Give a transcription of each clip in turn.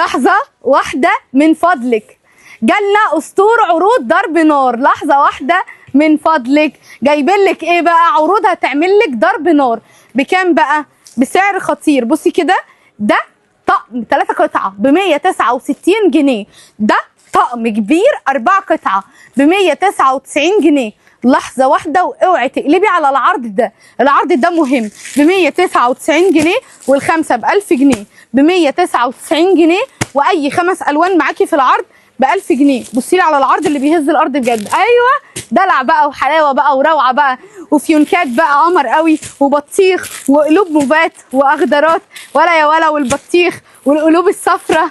لحظة واحدة من فضلك، جالنا اسطول عروض ضرب نار. لحظة واحدة من فضلك، جايبين لك ايه بقى؟ عروض هتعمل لك ضرب نار. بكام بقى؟ بسعر خطير. بصي كده، ده طقم 3 قطعة ب 169 جنيه، ده طقم كبير 4 قطعة ب 199 جنيه. لحظة واحدة واوعي تقلبي على العرض ده، العرض ده مهم. ب 199 جنيه والخمسة ب 1000 جنيه، ب 199 جنيه، واي 5 الوان معاكي في العرض ب 1000 جنيه. بصي لي على العرض اللي بيهز الارض بجد. ايوه، دلع بقى وحلاوه بقى وروعه بقى وفيونكات بقى قمر قوي وبطيخ وقلوب موبات واخضرات ولا يا ولا والبطيخ والقلوب الصفراء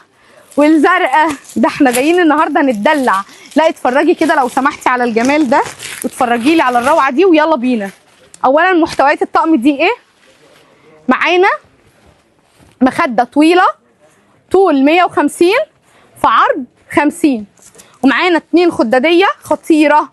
والزرقاء. ده احنا جايين النهارده نتدلع. لا اتفرجي كده لو سمحتي على الجمال ده واتفرجي لي على الروعه دي ويلا بينا. اولا محتويات الطقم دي ايه؟ معانا مخده طويله طول 150 في عرض 50، ومعانا 2 خداديه خطيره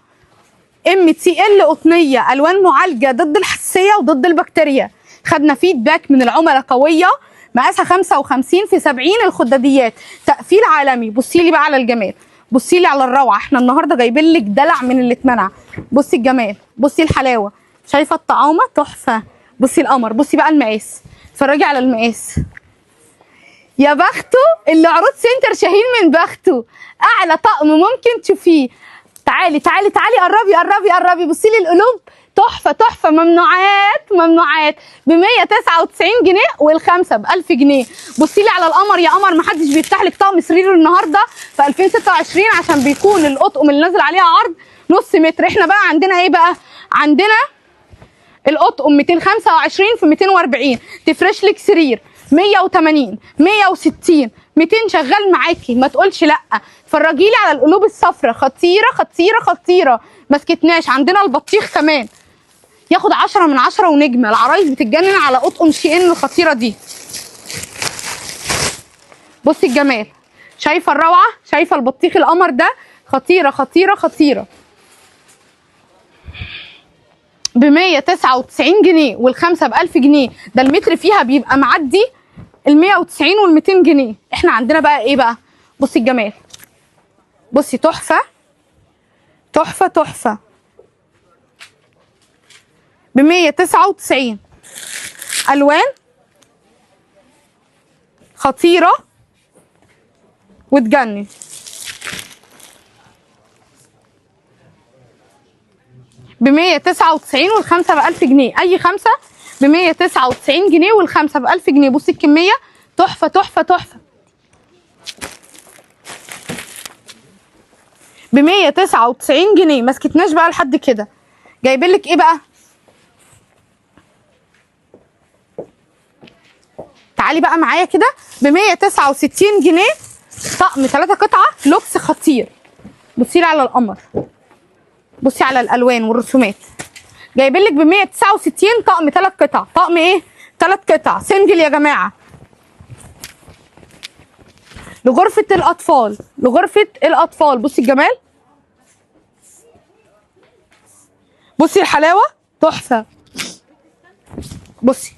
MTL قطنيه الوان معالجه ضد الحساسيه وضد البكتيريا. خدنا فيدباك من العملاء قويه، مقاسها 55 في 70 الخداديات، تقفيل عالمي. بصي لي بقى على الجمال، بصي لي على الروعه. احنا النهارده جايبين لك دلع من اللي اتمنع. بصي الجمال، بصي الحلاوه، شايفه الطعامه تحفه. بصي القمر، بصي بقى المقاس، اتفرجي على المقاس. يا بخته اللي عروض سنتر شاهين من بخته، اعلى طقم ممكن تشوفيه. تعالي تعالي تعالي، قربي قربي قربي. بصي لي القلوب، تحفه تحفه، ممنوعات ممنوعات ب 199 جنيه والخمسه ب 1000 جنيه. بصي لي على القمر يا قمر، محدش بيفتح لك طقم سرير النهارده في 2026 عشان بيكون الاطقم اللي نازل عليها عرض نص متر. احنا بقى عندنا ايه بقى؟ عندنا الاطقم 225 في 240 تفرش لك سرير 180 160 200 شغال معاكي، ما تقولش لا. اتفرجي لي على القلوب الصفراء، خطيره خطيره خطيره، ما سكتناش. عندنا البطيخ كمان ياخد 10 من 10 ونجمه. العرايس بتتجنن على اطقم شي ان الخطيره دي. بصي الجمال، شايفه الروعه، شايفه البطيخ القمر ده، خطيره خطيره خطيره ب 199 جنيه والخمسه ب 1000 جنيه. ده المتر فيها بيبقى معدي ال 190 وال 200 جنيه. احنا عندنا بقى ايه بقى؟ بصي الجمال، بصي تحفه تحفه تحفه ب 199 الوان خطيره وتجنن. ب 199 والخمسه ب 1000 جنيه، اي خمسه ب 199 جنيه والخمسه ب 1000 جنيه. بصي الكميه تحفه تحفه تحفه ب 199 جنيه. ما سكتناش بقى لحد كده، جايبين لك ايه بقى؟ تعالي بقى معايا كده، ب 169 جنيه طقم 3 قطعه لوكس خطير. بصي لي على القمر، بصي على الالوان والرسومات. جايبين لك ب 169 طقم 3 قطع. طقم ايه؟ 3 قطع سنجل يا جماعه، لغرفه الاطفال، لغرفه الاطفال. بصي الجمال، بصي الحلاوه، تحفه. بصي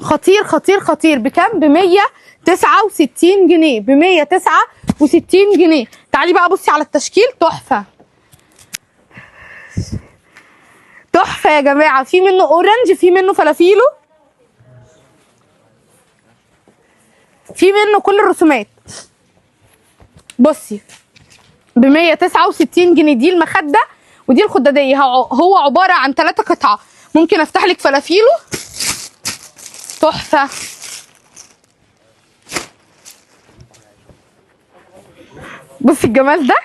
خطير خطير خطير. بكام؟ ب 169 جنيه، ب 169 جنيه. تعالي بقى بصي على التشكيل، تحفه تحفه يا جماعه. في منه اورنج، في منه فلافيلو، في منه كل الرسومات. بصي ب 169 جنيه دي المخده ودي الخداديه. هو عباره عن 3 قطعه. ممكن افتح لك فلافيلو، تحفه. بصي الجمال ده،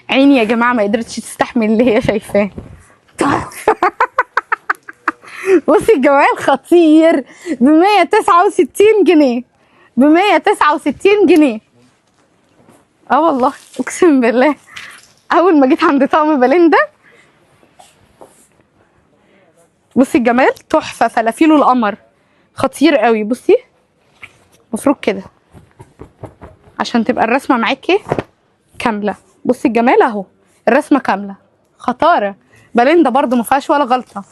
عيني يا جماعه ما قدرتش تستحمل اللي هي شايفاه. بصي الجمال خطير ب 169 جنيه، ب 169 جنيه. اه والله اقسم بالله اول ما جيت عند طقم بالين ده. بصي الجمال تحفه، فلافيلو القمر خطير قوي. بصي مفروض كده عشان تبقى الرسمه معاكي كامله. بصي الجمال اهو، الرسمه كامله، خطاره. بالين ده برده ما فيهاش ولا غلطه.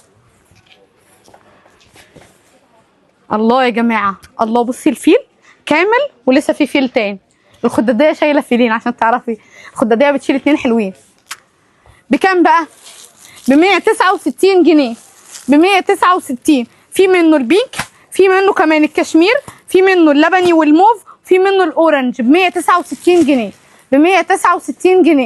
الله يا جماعه، الله. بصي الفيل كامل ولسه في فيل تاني. الخداديه شايله فيلين عشان تعرفي، الخداديه بتشيل 2 حلوين. بكام بقى؟ ب 169 جنيه. ب 169. في منه البينك، في منه كمان الكشمير، في منه اللبني والموف، في منه الاورنج ب 169 جنيه. ب 169 جنيه.